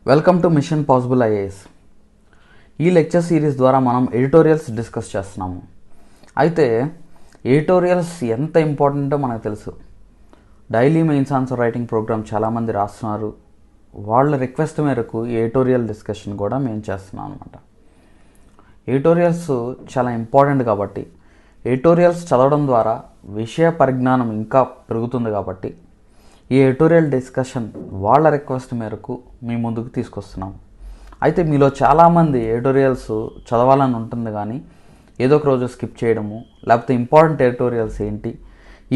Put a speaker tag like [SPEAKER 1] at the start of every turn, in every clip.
[SPEAKER 1] Welcome to machine possible IAS. ఈ lecture series ద్వారా మనం ఎడిటోరియల్స్ డిస్కస్ చేస్తున్నాము. అయితే ఎడిటోరియల్స్ ఎంత ఇంపార్టెంటో మనకు తెలుసు. Daily mains answer writing programme చాలామంది రాస్తున్నారు. వాళ్ళ రిక్వెస్ట్ మేరకు ఎడిటోరియల్ డిస్కషన్ కూడా మేము చేస్తున్నాం అనమాట. ఎడిటోరియల్స్ చాలా ఇంపార్టెంట్ కాబట్టి ఎడిటోరియల్స్ చదవడం ద్వారా విషయ పరిజ్ఞానం ఇంకా పెరుగుతుంది కాబట్టి ఈ ఎడిటోరియల్ డిస్కషన్ వాళ్ళ రిక్వెస్ట్ మేరకు మీ ముందుకు తీసుకొస్తున్నాం. అయితే మీలో చాలామంది ఎడిటోరియల్స్ చదవాలని ఉంటుంది కానీ ఏదో ఒక రోజు స్కిప్ చేయడము, లేకపోతే ఇంపార్టెంట్ ఎడిటోరియల్స్ ఏంటి,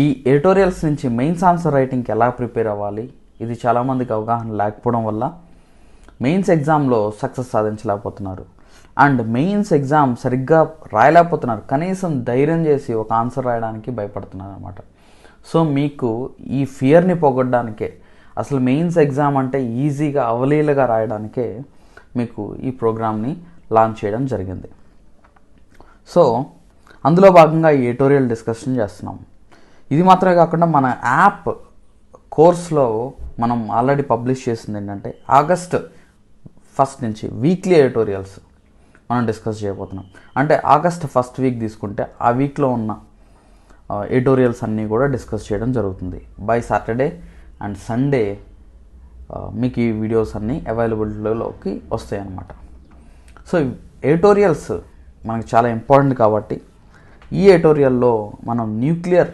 [SPEAKER 1] ఈ ఎడిటోరియల్స్ నుంచి మెయిన్స్ ఆన్సర్ రైటింగ్కి ఎలా ప్రిపేర్ అవ్వాలి, ఇది చాలామందికి అవగాహన లేకపోవడం వల్ల మెయిన్స్ ఎగ్జామ్లో సక్సెస్ సాధించలేకపోతున్నారు. అండ్ మెయిన్స్ ఎగ్జామ్ సరిగ్గా రాయలేకపోతున్నారు, కనీసం ధైర్యం చేసి ఒక ఆన్సర్ రాయడానికి భయపడుతున్నారు అన్నమాట. సో మీకు ఈ ఫియర్ని పోగొట్టడానికే, అసలు మెయిన్స్ ఎగ్జామ్ అంటే ఈజీగా అవలీలగా రాయడానికే మీకు ఈ ప్రోగ్రామ్ని లాంచ్ చేయడం జరిగింది. సో అందులో భాగంగా ఈ ఎడిటోరియల్ డిస్కషన్ చేస్తున్నాం. ఇది మాత్రమే కాకుండా మన యాప్ కోర్స్లో మనం ఆల్రెడీ పబ్లిష్ చేసింది ఏంటంటే ఆగస్ట్ 1 నుంచి వీక్లీ ఎడిటోరియల్స్ మనం డిస్కస్ చేయబోతున్నాం. అంటే ఆగస్ట్ 1 వీక్ తీసుకుంటే ఆ వీక్లో ఉన్న ఎడిటోరియల్స్ అన్నీ కూడా డిస్కస్ చేయడం జరుగుతుంది. బై సాటర్డే అండ్ సండే మీకు ఈ వీడియోస్ అన్నీ అవైలబిలిటీలోకి వస్తాయి అన్నమాట. సో ఎడిటోరియల్స్ మనకు చాలా ఇంపార్టెంట్ కాబట్టి ఈ ఎడిటోరియల్లో మనం న్యూక్లియర్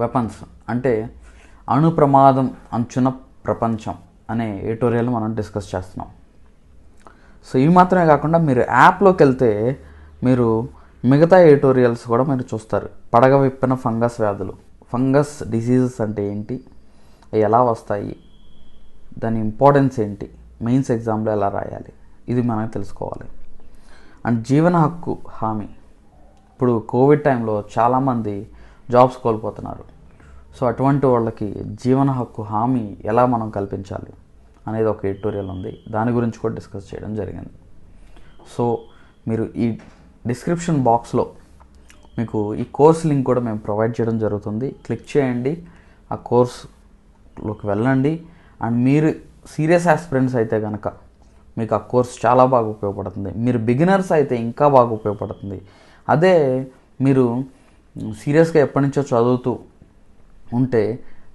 [SPEAKER 1] వెపన్స్ అంటే అణు ప్రమాదం అంచున ప్రపంచం అనే ఎడిటోరియల్ మనం డిస్కస్ చేస్తున్నాం. సో ఇవి మాత్రమే కాకుండా మీరు యాప్లోకి వెళ్తే మీరు మిగతా ఎడిటోరియల్స్ కూడా మీరు చూస్తారు. పడగ విప్పిన ఫంగస్ వ్యాధులు, ఫంగస్ డిసీజెస్ అంటే ఏంటి, అవి ఎలా వస్తాయి, దాని ఇంపార్టెన్స్ ఏంటి, మెయిన్స్ ఎగ్జామ్లో ఎలా రాయాలి, ఇది మనకు తెలుసుకోవాలి. అండ్ జీవన హక్కు హామీ, ఇప్పుడు కోవిడ్ టైంలో చాలామంది జాబ్స్ కోల్పోతున్నారు. సో అటువంటి వాళ్ళకి జీవన హక్కు హామీ ఎలా మనం కల్పించాలి అనేది ఒక ఎడిటోరియల్ ఉంది. దాని గురించి కూడా డిస్కస్ చేయడం జరిగింది. సో మీరు ఈ డిస్క్రిప్షన్ బాక్స్లో మీకు ఈ కోర్స్ లింక్ కూడా మేము ప్రొవైడ్ చేయడం జరుగుతుంది. క్లిక్ చేయండి, ఆ కోర్స్లోకి వెళ్ళండి. అండ్ మీరు సీరియస్ ఆస్పిరెంట్స్ అయితే కనుక మీకు ఆ కోర్స్ చాలా బాగా ఉపయోగపడుతుంది. మీరు బిగినర్స్ అయితే ఇంకా బాగా ఉపయోగపడుతుంది. అదే మీరు సీరియస్గా ఎప్పటి నుంచో చదువుతూ ఉంటే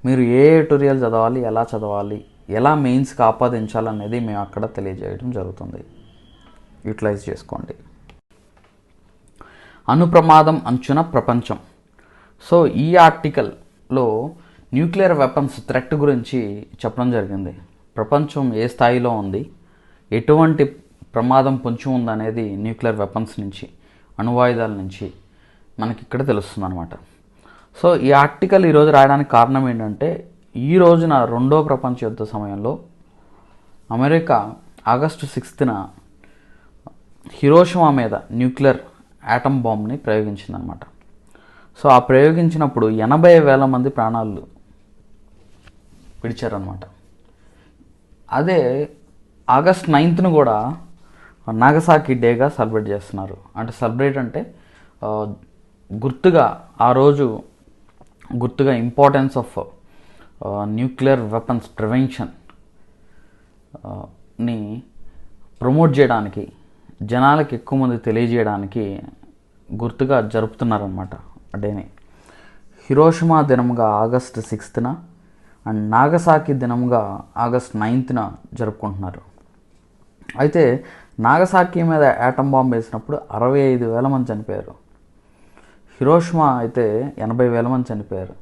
[SPEAKER 1] మీరు ఏ ఎడిటోరియల్ చదవాలి, ఎలా చదవాలి, ఎలా మెయిన్స్కి ఆపాదించాలనేది మేము అక్కడ తెలియజేయడం జరుగుతుంది. యూటిలైజ్ చేసుకోండి. అణుప్రమాదం అంచున ప్రపంచం. సో ఈ ఆర్టికల్లో న్యూక్లియర్ వెపన్స్ థ్రెట్ గురించి చెప్పడం జరిగింది. ప్రపంచం ఏ స్థాయిలో ఉంది, ఎటువంటి ప్రమాదం పొంచి ఉందనేది న్యూక్లియర్ వెపన్స్ నుంచి, అణువాయుధాల నుంచి మనకి ఇక్కడ తెలుస్తుంది అనమాట. సో ఈ ఆర్టికల్ ఈరోజు రాయడానికి కారణం ఏంటంటే ఈ రోజున రెండో ప్రపంచ యుద్ధ సమయంలో అమెరికా ఆగస్టు 6న హిరోషిమా మీద న్యూక్లియర్ యాటమ్ బాంబ్ని ప్రయోగించిందనమాట. సో ఆ ప్రయోగించినప్పుడు 80,000 మంది ప్రాణాలు విడిచారనమాట. అదే ఆగస్ట్ 9ను కూడా నాగసాకి డేగా సెలబ్రేట్ చేస్తున్నారు. అంటే సెలబ్రేట్ అంటే గుర్తుగా ఆ రోజు గుర్తుగా importance of nuclear weapons prevention ని ప్రమోట్ చేయడానికి, జనాలకి ఎక్కువ మంది తెలియజేయడానికి గుర్తుగా జరుపుతున్నారనమాట ఆ డేని. హిరోషిమా దినముగా ఆగస్ట్ 6న అండ్ నాగసాకి దినముగా ఆగస్ట్ 9న జరుపుకుంటున్నారు. అయితే నాగసాకి మీద యాటమ్ బాంబ్ వేసినప్పుడు 65,000 మంది చనిపోయారు. హిరోషిమా అయితే 80,000 మంది చనిపోయారు.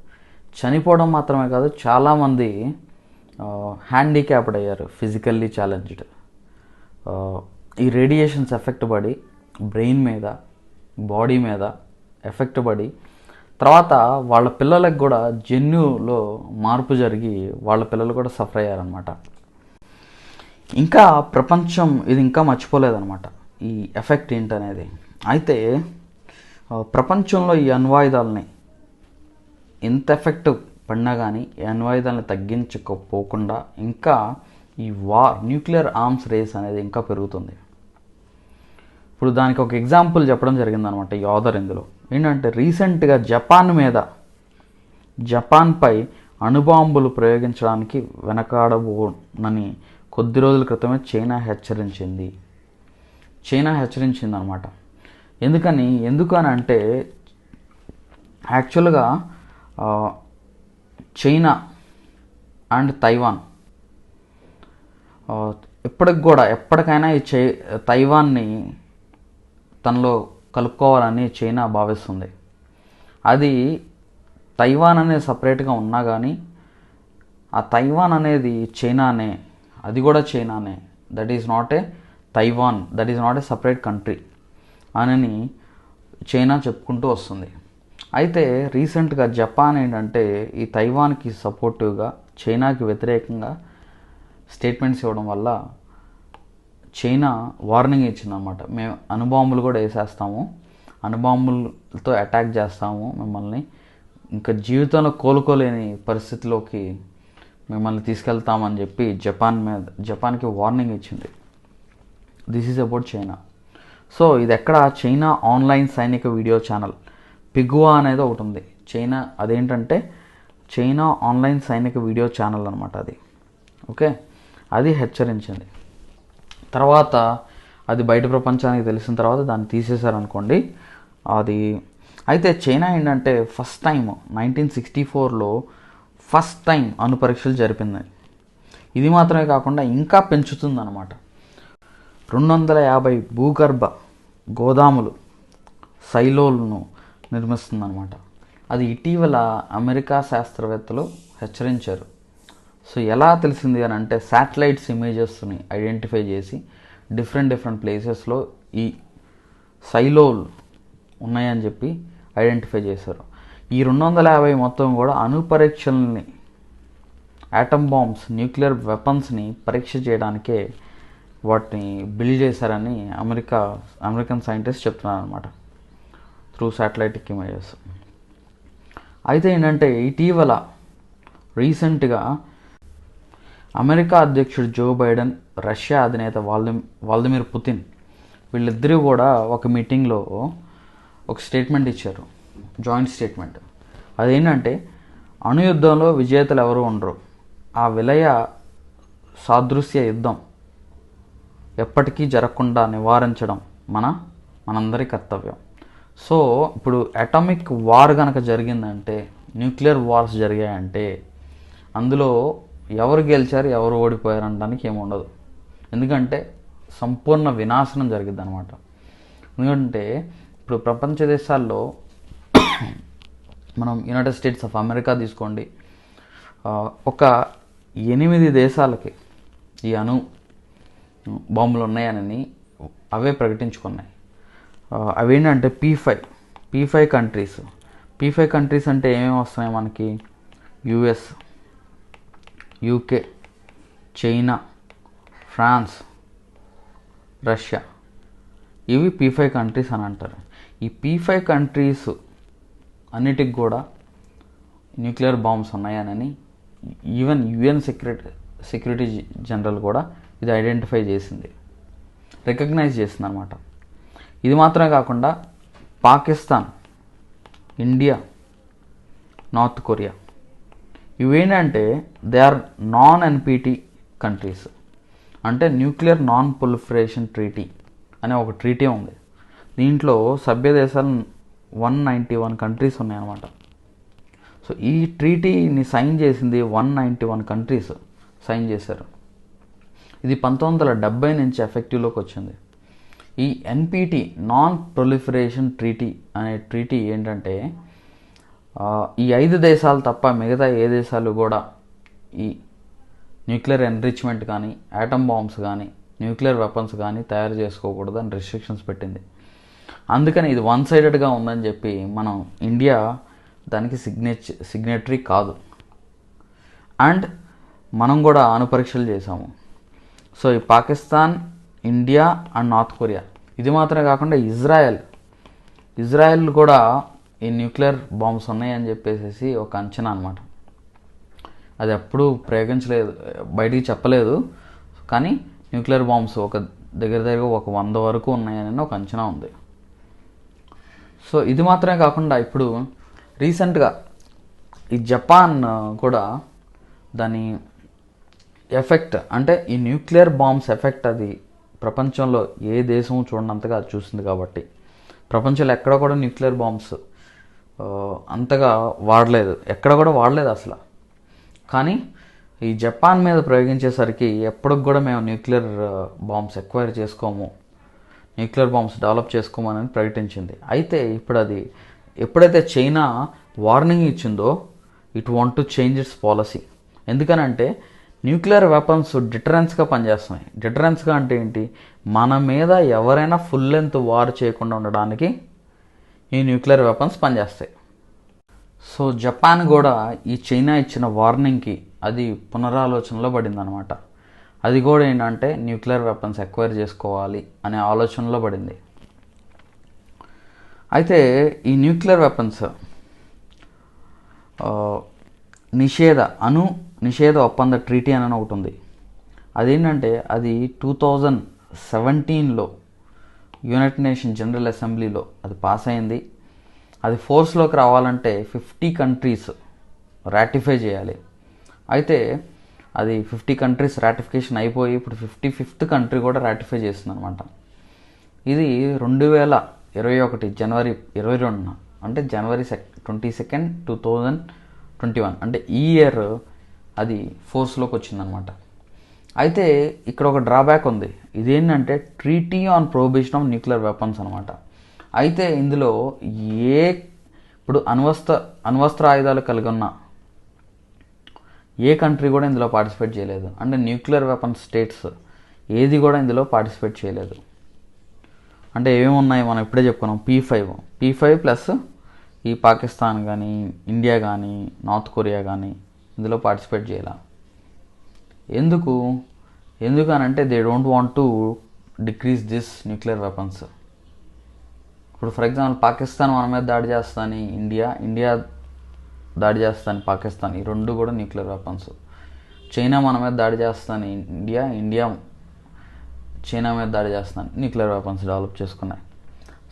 [SPEAKER 1] చనిపోవడం మాత్రమే కాదు, చాలామంది హ్యాండిక్యాప్డ్ అయ్యారు, ఫిజికల్లీ ఛాలెంజ్డ్. ఈ రేడియేషన్స్ ఎఫెక్ట్ పడి బ్రెయిన్ మీద, బాడీ మీద ఎఫెక్ట్ పడి తర్వాత వాళ్ళ పిల్లలకు కూడా జన్యులో మార్పు జరిగి వాళ్ళ పిల్లలు కూడా సఫర్ అయ్యారనమాట. ఇంకా ప్రపంచం ఇది ఇంకా మర్చిపోలేదన్నమాట ఈ ఎఫెక్ట్ ఏంటనేది. అయితే ప్రపంచంలో ఈ అణ్వాయుధాలని ఎంత ఎఫెక్ట్ పడినా కానీ ఈ అణ్వాయుధాలని తగ్గించకపోకుండా ఇంకా ఈ న్యూక్లియర్ ఆర్మ్స్ రేస్ అనేది ఇంకా పెరుగుతుంది. ఇప్పుడు దానికి ఒక ఎగ్జాంపుల్ చెప్పడం జరిగిందనమాట ఈ ఆథర్. ఇందులో ఏంటంటే రీసెంట్గా జపాన్పై అణుబాంబులు ప్రయోగించడానికి వెనకాడబోనని కొద్ది రోజుల క్రితమే చైనా హెచ్చరించింది అనమాట. ఎందుకు అని అంటే యాక్చువల్గా చైనా అండ్ తైవాన్ ఎప్పటికైనా ఈ తైవాన్ని తనలో కలుపుకోవాలని చైనా భావిస్తుంది. అది తైవాన్ అనేది సపరేట్గా ఉన్నా కానీ ఆ తైవాన్ అనేది చైనానే, అది కూడా చైనానే. That is not a Taiwan, that is not a separate country అని చైనా చెప్పుకుంటూ వస్తుంది. అయితే రీసెంట్గా జపాన్ ఏంటంటే ఈ తైవాన్కి సపోర్టివ్గా చైనాకి వ్యతిరేకంగా స్టేట్మెంట్స్ ఇవ్వడం వల్ల చైనా వార్నింగ్ ఇచ్చిందనమాట. మేము అణుబాంబులు కూడా వేసేస్తాము, అణుబాంబులతో అటాక్ చేస్తాము మిమ్మల్ని, ఇంకా జీవితంలో కోలుకోలేని పరిస్థితిలోకి మిమ్మల్ని తీసుకెళ్తామని చెప్పి జపాన్కి వార్నింగ్ ఇచ్చింది. This is about China. So ఇది ఎక్కడ? చైనా ఆన్లైన్ సైనిక వీడియో ఛానల్ పిగువా అనేది ఒకటి ఉంది. అదేంటంటే చైనా ఆన్లైన్ సైనిక వీడియో ఛానల్ అనమాట అది. ఓకే, అది హెచ్చరించింది. తర్వాత అది బయట ప్రపంచానికి తెలిసిన తర్వాత దాన్ని తీసేశారనుకోండి. అయితే చైనా ఏంటంటే ఫస్ట్ టైం 1964లో ఫస్ట్ టైం అణు పరీక్షలు జరిపింది. ఇది మాత్రమే కాకుండా ఇంకా పెంచుతుందన్నమాట. 250 భూగర్భ గోదాములు సైలోలను నిర్మిస్తుందన్నమాట. అది ఇటీవల అమెరికా శాస్త్రవేత్తలు హెచ్చరించారు. సో ఎలా తెలిసింది అని అంటే శాటిలైట్స్ ఇమేజెస్ని ఐడెంటిఫై చేసి డిఫరెంట్ ప్లేసెస్లో ఈ సైలోల్ ఉన్నాయని చెప్పి ఐడెంటిఫై చేశారు. ఈ 250 మొత్తం కూడా అణు పరీక్షల్ని, యాటమ్ బాంబ్స్, న్యూక్లియర్ వెపన్స్ని పరీక్ష చేయడానికే వాటిని బిల్డ్ చేశారని అమెరికన్ సైంటిస్ట్ చెప్తున్నారు అనమాట త్రూ శాటిలైటిక్ ఇమేజెస్. అయితే ఏంటంటే ఇటీవల రీసెంట్గా అమెరికా అధ్యక్షుడు జో బైడెన్, రష్యా అధినేత వ్లాదిమిర్ పుతిన్ వీళ్ళిద్దరూ కూడా ఒక మీటింగ్లో ఒక స్టేట్మెంట్ ఇచ్చారు, జాయింట్ స్టేట్మెంట్. అదేంటంటే అణు యుద్ధంలో విజేతలు ఎవరు ఉండరు, ఆ విలయ సాదృశ్య యుద్ధం ఎప్పటికీ జరగకుండా నివారించడం మనందరి కర్తవ్యం. సో ఇప్పుడు అటామిక్ వార్ కనుక జరిగిందంటే, న్యూక్లియర్ వార్స్ జరిగాయంటే అందులో ఎవరు గెలిచారు ఎవరు ఓడిపోయారు అనడానికి ఏముండదు. ఎందుకంటే సంపూర్ణ వినాశనం జరిగిద్ది అనమాట. ఎందుకంటే ఇప్పుడు ప్రపంచ దేశాల్లో మనం యునైటెడ్ స్టేట్స్ ఆఫ్ అమెరికా తీసుకోండి, ఒక 8 దేశాలకి ఈ అణు బాంబులు ఉన్నాయని అవే ప్రకటించుకున్నాయి. అవేంటంటే P5 కంట్రీస్. P5 కంట్రీస్ అంటే ఏమేమి వస్తున్నాయి మనకి? US, UK, China, France, Russia, ఇవి P5 కంట్రీస్ అని అంటారు. ఈ P5 కంట్రీస్ అన్నిటికి కూడా న్యూక్లియర్ బాంబ్స్ ఉన్నాయని ఈవెన్ UN సెక్యూరిటీ జనరల్ కూడా ఇది ఐడెంటిఫై చేసింది, రికగ్నైజ్ చేసింది అనమాట. ఇది మాత్రమే కాకుండా పాకిస్తాన్, ఇండియా, నార్త్ కొరియా ఇవేంటంటే దే ఆర్ non-NPT కంట్రీస్. అంటే న్యూక్లియర్ నాన్ ప్రొలిఫరేషన్ ట్రీటీ అనే ఒక ట్రీటీ ఉంది. దీంట్లో సభ్య దేశాలు 191 కంట్రీస్ ఉన్నాయన్నమాట. సో ఈ ట్రీటీని సైన్ చేసింది 191 కంట్రీస్ సైన్ చేశారు. ఇది 1970 నుంచి ఎఫెక్టివ్లోకి వచ్చింది. ఈ NPT నాన్ ప్రొలిఫరేషన్ ట్రీటీ అనే ట్రీటీ ఏంటంటే ఈ 5 దేశాలు తప్ప మిగతా ఏ దేశాలు కూడా ఈ న్యూక్లియర్ ఎన్రిచ్మెంట్ కానీ, యాటమ్ బాంబ్స్ కానీ, న్యూక్లియర్ వెపన్స్ కానీ తయారు చేసుకోకూడదు అని రెస్ట్రిక్షన్స్ పెట్టింది. అందుకని ఇది వన్ సైడెడ్గా ఉందని చెప్పి మనం ఇండియా దానికి సిగ్నేటరీ కాదు. అండ్ మనం కూడా అణు పరీక్షలు చేసాము. సో ఈ Pakistan, India and north Korea, ఇది మాత్రమే కాకుండా ఇజ్రాయెల్ కూడా ఈ న్యూక్లియర్ బాంబ్స్ ఉన్నాయని చెప్పేసి ఒక అంచనా అనమాట. అది ఎప్పుడూ ప్రయోగించలేదు, బయటికి చెప్పలేదు, కానీ న్యూక్లియర్ బాంబ్స్ ఒక దగ్గర 100 వరకు ఉన్నాయని ఒక అంచనా ఉంది. సో ఇది మాత్రమే కాకుండా ఇప్పుడు రీసెంట్గా ఈ జపాన్ కూడా దాని ఎఫెక్ట్ అంటే ఈ న్యూక్లియర్ బాంబ్స్ ఎఫెక్ట్ అది ప్రపంచంలో ఏ దేశం చూడనంతగా అది చూసింది. కాబట్టి ప్రపంచంలో ఎక్కడ కూడా న్యూక్లియర్ బాంబ్స్ అంతగా వాడలేదు, ఎక్కడ కూడా వాడలేదు అసలు. కానీ ఈ జపాన్ మీద ప్రయోగించేసరికి ఎప్పటికి కూడా మేము న్యూక్లియర్ బాంబ్స్ ఎక్వైర్ చేసుకోము, న్యూక్లియర్ బాంబ్స్ డెవలప్ చేసుకోమని ప్రకటించింది. అయితే ఇప్పుడు అది ఎప్పుడైతే చైనా వార్నింగ్ ఇచ్చిందో it want to change its policy. ఎందుకనంటే న్యూక్లియర్ వెపన్స్ డిటరెన్స్గా పనిచేస్తున్నాయి. డిటరెన్స్గా అంటే ఏంటి, మన మీద ఎవరైనా ఫుల్ లెంత్ వార్ చేయకుండా ఉండడానికి ఈ న్యూక్లియర్ వెపన్స్ పనిచేస్తాయి. సో జపాన్ కూడా ఈ చైనా ఇచ్చిన వార్నింగ్కి అది పునరాలోచనలో పడిందనమాట. అది కూడా ఏంటంటే న్యూక్లియర్ వెపన్స్ ఎక్వైర్ చేసుకోవాలి అనే ఆలోచనలో పడింది. అయితే ఈ న్యూక్లియర్ వెపన్స్ నిషేధ ఒప్పంద ట్రీటీ అని ఒకటి ఉంది. అదేంటంటే అది 2017లో యునైటెడ్ నేషన్ జనరల్ అసెంబ్లీలో అది పాస్ అయింది. అది ఫోర్స్లోకి రావాలంటే 50 కంట్రీస్ రాటిఫై చేయాలి. అయితే అది 50 కంట్రీస్ రాటిఫికేషన్ అయిపోయి ఇప్పుడు 55th కంట్రీ కూడా రాటిఫై చేస్తుంది అనమాట. ఇది 2021 జనవరి 22 అంటే జనవరి 22, 2021 అంటే ఈ ఇయర్ అది ఫోర్స్లోకి వచ్చిందనమాట. అయితే ఇక్కడ ఒక డ్రాబ్యాక్ ఉంది. ఇదేంటంటే treaty on prohibition of nuclear weapons అనమాట. అయితే ఇందులో ఇప్పుడు అణ్వస్త్ర ఆయుధాలు కలిగి ఉన్న ఏ కంట్రీ కూడా ఇందులో పార్టిసిపేట్ చేయలేదు. అంటే న్యూక్లియర్ వెపన్స్ స్టేట్స్ ఏది కూడా ఇందులో పార్టిసిపేట్ చేయలేదు. అంటే ఏమేమున్నాయి మనం ఇప్పుడే చెప్పుకున్నాం. P5 ప్లస్ ఈ పాకిస్తాన్ కానీ, ఇండియా కానీ, నార్త్ కొరియా కానీ ఇందులో పార్టిసిపేట్ చేయాల. ఎందుకనంటే they don't want to decrease this nuclear weapons. ఇప్పుడు ఫర్ ఎగ్జాంపుల్ పాకిస్తాన్ మన మీద దాడి చేస్తాని ఇండియా దాడి చేస్తాని పాకిస్తాన్, ఈ రెండు కూడా న్యూక్లియర్ వెపన్స్. చైనా మన మీద దాడి చేస్తాని ఇండియా చైనా మీద దాడి చేస్తాని న్యూక్లియర్ వెపన్స్ డెవలప్ చేసుకున్నాయి.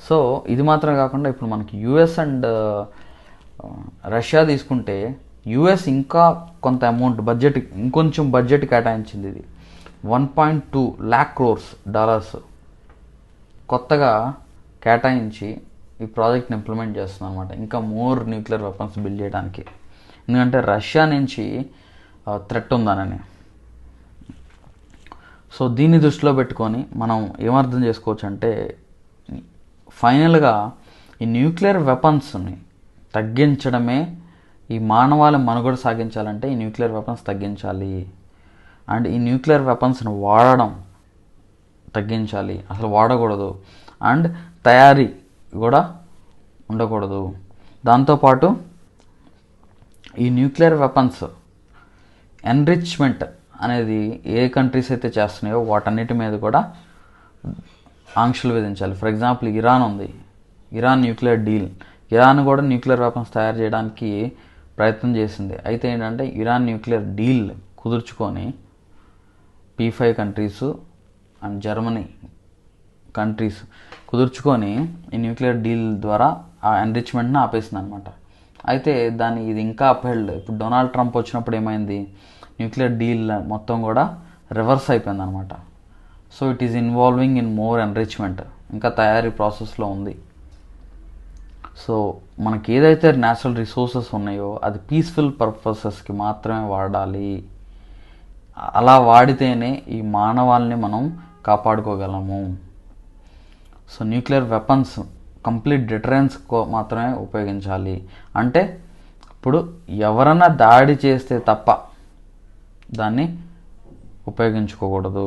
[SPEAKER 1] సో ఇది మాత్రమే కాకుండా ఇప్పుడు మనకి యుఎస్ అండ్ రష్యా తీసుకుంటే యుఎస్ ఇంకా కొంత అమౌంట్ ఇంకొంచెం బడ్జెట్ కేటాయించింది. ఇది 1.2 lakh crores కొత్తగా కేటాయించి ఈ ప్రాజెక్ట్ని ఇంప్లిమెంట్ చేస్తుంది అనమాట. ఇంకా మోర్ న్యూక్లియర్ వెపన్స్ బిల్డ్ చేయడానికి. ఎందుకంటే రష్యా నుంచి థ్రెట్ ఉందనని. సో దీన్ని దృష్టిలో పెట్టుకొని మనం ఏమర్థం చేసుకోవచ్చు అంటే ఫైనల్గా ఈ న్యూక్లియర్ వెపన్స్ని తగ్గించడమే, ఈ మానవాళి మనుగడ సాగించాలంటే ఈ న్యూక్లియర్ వెపన్స్ తగ్గించాలి. అండ్ ఈ న్యూక్లియర్ వెపన్స్ని వాడడం తగ్గించాలి, అసలు వాడకూడదు. అండ్ తయారీ కూడా ఉండకూడదు. దాంతోపాటు ఈ న్యూక్లియర్ వెపన్స్ ఎన్రిచ్మెంట్ అనేది ఏ కంట్రీస్ అయితే చేస్తున్నాయో వాటన్నిటి మీద కూడా ఆంక్షలు విధించాలి. ఫర్ ఎగ్జాంపుల్ ఇరాన్ ఉంది, ఇరాన్ న్యూక్లియర్ డీల్. ఇరాన్ కూడా న్యూక్లియర్ వెపన్స్ తయారు చేయడానికి ప్రయత్నం చేసింది. అయితే ఏంటంటే ఇరాన్ న్యూక్లియర్ డీల్ కుదుర్చుకొని P5 countries and Germany countries కుదుర్చుకొని ఈ న్యూక్లియర్ డీల్ ద్వారా ఆ ఎన్రిచ్మెంట్ని ఆపేసింది అనమాట. అయితే ఇది ఇంకా అప్హెల్డ్. ఇప్పుడు డొనాల్డ్ ట్రంప్ వచ్చినప్పుడు ఏమైంది, న్యూక్లియర్ డీల్ మొత్తం కూడా రివర్స్ అయిపోయింది అనమాట. So it is involving in more enrichment, ఇంకా తయారీ ప్రాసెస్లో ఉంది. సో మనకి ఏదైతే న్యాచురల్ రిసోర్సెస్ ఉన్నాయో అది పీస్ఫుల్ పర్పసెస్కి మాత్రమే వాడాలి. అలా వాడితేనే ఈ మానవాళిని మనం కాపాడుకోగలము. So nuclear weapons complete deterrence మాత్రమే ఉపయోగించాలి. అంటే ఇప్పుడు ఎవరైనా దాడి చేస్తే తప్ప దాన్ని ఉపయోగించుకోకూడదు.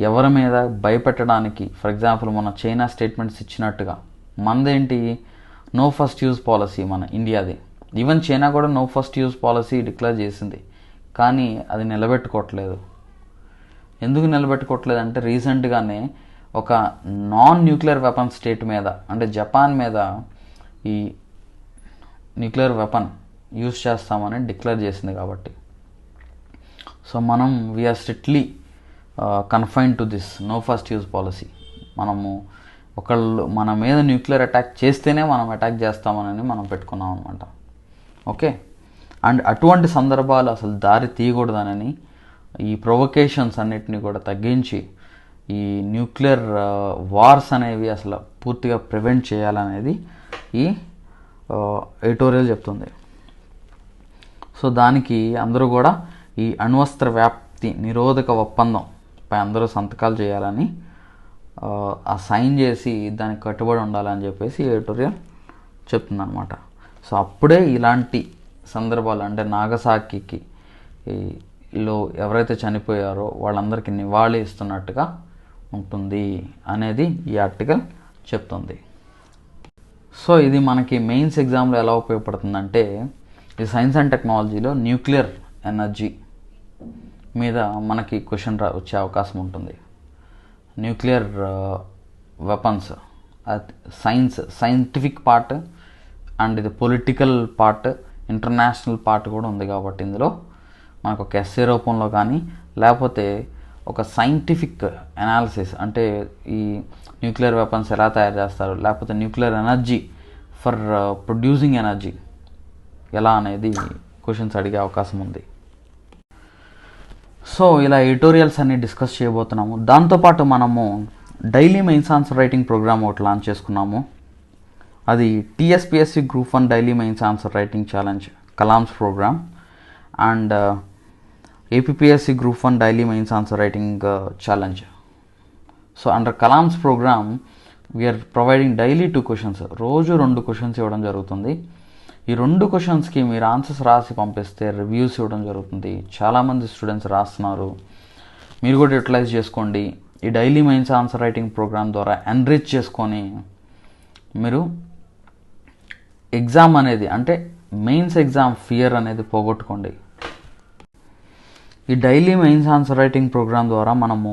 [SPEAKER 1] ఎవరి మీద భయపెట్టడానికి, ఫర్ ఎగ్జాంపుల్ మన చైనా స్టేట్మెంట్స్ ఇచ్చినట్టుగా మనదేంటి నో ఫస్ట్ యూజ్ పాలసీ మన ఇండియాది. ఈవెన్ చైనా కూడా no first use policy declare చేసింది, కానీ అది నిలబెట్టుకోవట్లేదు. ఎందుకు నిలబెట్టుకోవట్లేదు అంటే రీసెంట్గానే ఒక నాన్ న్యూక్లియర్ వెపన్ స్టేట్ మీద అంటే జపాన్ మీద ఈ న్యూక్లియర్ వెపన్ యూజ్ చేస్తామని డిక్లేర్ చేసింది. కాబట్టి సో మనం we are strictly confined to this no first use policy. మనము ఒకళ్ళు మన మీద న్యూక్లియర్ అటాక్ చేస్తేనే మనం అటాక్ చేస్తామని మనం పెట్టుకున్నాం అనమాట. ఓకే. అండ్ అటువంటి సందర్భాలు అసలు దారి తీయకూడదనని ఈ ప్రొవొకేషన్స్ అన్నిటిని కూడా తగ్గించి ఈ న్యూక్లియర్ వార్స్ అనేవి అసలు పూర్తిగా ప్రివెంట్ చేయాలనేది ఈ ఎడిటోరియల్ చెప్తుంది. సో దానికి అందరూ కూడా ఈ అణ్వస్త్ర వ్యాప్తి నిరోధక ఒప్పందం పై అందరూ సంతకాలు చేయాలని, ఆ సైన్ చేసి దానికి కట్టుబడి ఉండాలని చెప్పేసి ఎడిటోరియల్ చెప్తుందన్నమాట. సో అప్పుడే ఇలాంటి సందర్భాలు అంటే నాగసాకికి లో ఎవరైతే చనిపోయారో వాళ్ళందరికీ నివాళి ఇస్తున్నట్టుగా ఉంటుంది అనేది ఈ ఆర్టికల్ చెప్తుంది. సో ఇది మనకి మెయిన్స్ ఎగ్జామ్లో ఎలా ఉపయోగపడుతుందంటే, ఈ సైన్స్ అండ్ టెక్నాలజీలో న్యూక్లియర్ ఎనర్జీ మీద మనకి క్వశ్చన్ వచ్చే అవకాశం ఉంటుంది. Nuclear weapons scientific part and ఇది పొలిటికల్ పార్ట్, ఇంటర్నేషనల్ పార్ట్ కూడా ఉంది. కాబట్టి ఇందులో మనకు ఒక ఎస్సే రూపంలో కానీ లేకపోతే ఒక సైంటిఫిక్ అనాలిసిస్ అంటే ఈ న్యూక్లియర్ వెపన్స్ ఎలా తయారు చేస్తారు, లేకపోతే nuclear energy for producing energy ఎలా అనేది క్వశ్చన్స్ అడిగే అవకాశం ఉంది. సో ఇలా ఎడిటోరియల్స్ అన్ని డిస్కస్ చేయబోతున్నాము. దాంతోపాటు మనము daily mains answer writing programme ఒకటి లాంచ్ చేసుకున్నాము. అది TSPSC group 1 daily mains answer writing challenge Kalams programme and APPSC group 1 daily mains answer writing challenge. So under Kalams programme we are providing daily 2 questions, రోజు 2 questions ఇవ్వడం జరుగుతుంది. ఈ 2 క్వశ్చన్స్కి మీరు ఆన్సర్స్ రాసి పంపిస్తే రివ్యూస్ ఇవ్వడం జరుగుతుంది. చాలామంది స్టూడెంట్స్ రాస్తున్నారు, మీరు కూడా యూటిలైజ్ చేసుకోండి. ఈ daily mains answer writing programme ద్వారా ఎన్రిచ్ చేసుకొని మీరు ఎగ్జామ్ అనేది అంటే మెయిన్స్ ఎగ్జామ్ ఫియర్ అనేది పోగొట్టుకోండి. ఈ daily mains answer writing programme ద్వారా మనము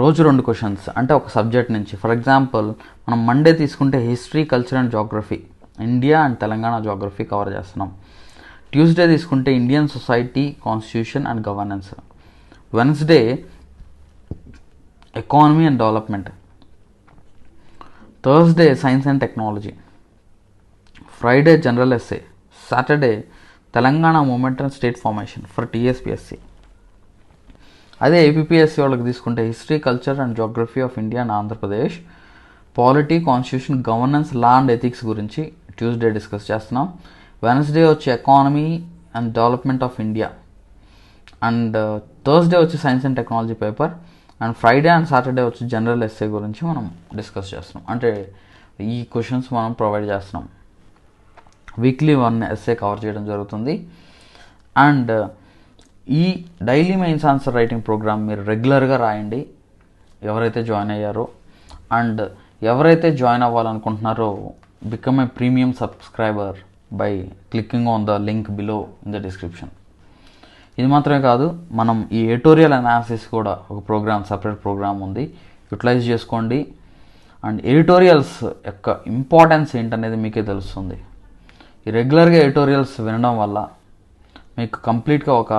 [SPEAKER 1] రోజు 2 క్వశ్చన్స్ అంటే ఒక సబ్జెక్ట్ నుంచి, ఫర్ ఎగ్జాంపుల్ మనం మండే తీసుకుంటే history, culture and geography, India and Telangana geography cover చేస్తున్నాం. ట్యూస్డే తీసుకుంటే Indian society, constitution and governance. Wednesday economy and development. Thursday science and technology. Friday general essay. Saturday Telangana movement and state formation for TSPSC. అదే APPSC వాళ్ళకి తీసుకుంటే history, culture and geography of India and Andhra Pradesh, polity, constitution, governance, law and ethics గురించి Tuesday discuss చేస్తున్నాం. Wednesday వచ్చి economy and development of India and Thursday వచ్చి science and technology paper and Friday and Saturday వచ్చి general essay గురించి మనం discuss చేస్తున్నాం. అంటే ఈ క్వశ్చన్స్ మనం ప్రొవైడ్ చేస్తున్నాం. వీక్లీ 1 ఎస్సే కవర్ చేయడం జరుగుతుంది. అండ్ ఈ daily mains answer writing program మీరు రెగ్యులర్గా రాయండి ఎవరైతే జాయిన్ అయ్యారో. అండ్ ఎవరైతే జాయిన్ అవ్వాలనుకుంటున్నారో become a premium subscriber by clicking on the link below in the description. ఇది మాత్రమే కాదు, మనం ఈ ఎడిటోరియల్ అనాలిసిస్ కూడా ఒక ప్రోగ్రామ్, సపరేట్ ప్రోగ్రామ్ ఉంది, యూటిలైజ్ చేసుకోండి. అండ్ ఎడిటోరియల్స్ యొక్క ఇంపార్టెన్స్ ఏంటనేది మీకే తెలుస్తుంది. ఈ రెగ్యులర్గా ఎడిటోరియల్స్ వినడం వల్ల మీకు కంప్లీట్గా ఒక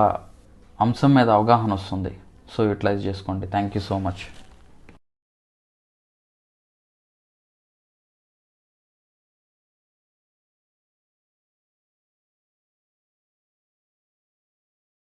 [SPEAKER 1] అంశం మీద అవగాహన వస్తుంది. సో యూటిలైజ్ చేసుకోండి. Thank you so much.